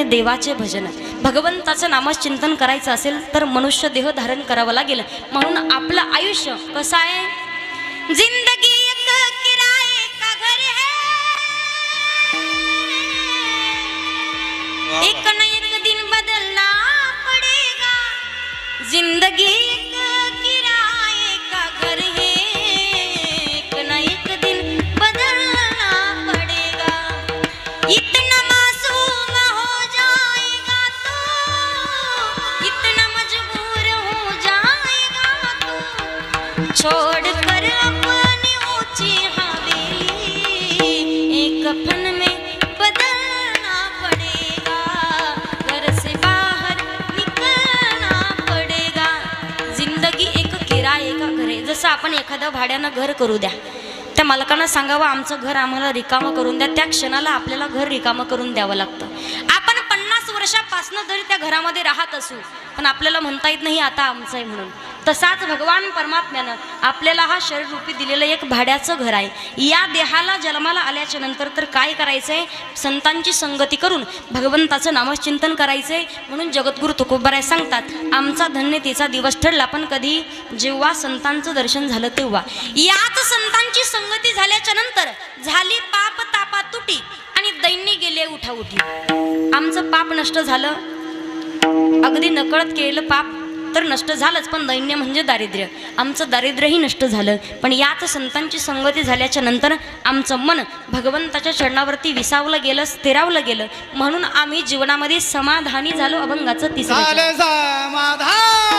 आणि देवाचे भजन, भगवंताचं नामचिंतन करायचं असेल तर मनुष्य देह धारण करावं लागेल. म्हणून आपलं आयुष्य कसं आहे, जिंदगी एक किराए का घर है, एक न एक दिन बदलना पड़ेगा. जिंदगी एक किराए का घर है, एक न एक दिन बदलना पड़ेगा. इतना मासूम हो जाएगा तो, इतना मजबूर हो जाएगा तो, छोड़कर अपनी ऊंची हवेली एक कफन में बदलना पड़ेगा. घर से बाहर निकलना पड़ेगा. जिंदगी एक किराए का घर आहे. जसं आपण एखादं भाड्यानं घर करू द्या, त्या मालकांना सांगावं आमचं घर आम्हाला रिकामं करून द्या, त्या क्षणाला आपल्याला घर रिकामं करून द्यावं लागतं. आपण 50 वर्षापासून जरी त्या घरामध्ये राहत असू, पण आपल्याला म्हणता येत नाही आता आमचं आहे म्हणून. तसाच भगवान परमात्म्यानं आपल्याला हा शरीर रूपी दिलेलं एक भाड्याचं घर आहे. या देहाला जन्माला आल्याच्या नंतर तर काय करायचंय, संतांची संगती करून भगवंताचं नामचिंतन करायचंय. म्हणून जगद्गुरु तुकोबाराय सांगतात, आमचा धन्यतेचा दिवस ठरला पण कधी, जेव्हा संतांचं दर्शन झालं तेव्हा. याच संतांची संगती झाल्याच्या नंतर झाली पाप तापा तुटी आणि दैन्य गेले उठाउठी. आमचं पाप नष्ट झालं, अगदी नकळत केलेलं पाप तर नष्ट झालंच, पण दैन्य म्हणजे दारिद्र्य, आमचं दारिद्र्यही नष्ट झालं. पण याच संतांची संगती झाल्याच्या नंतर आमचं मन भगवंताच्या चरणावरती विसावलं गेलं, स्थिरावलं गेलं. म्हणून आम्ही जीवनामध्ये समाधानी झालो. अभंगाचं तिसरं समाधान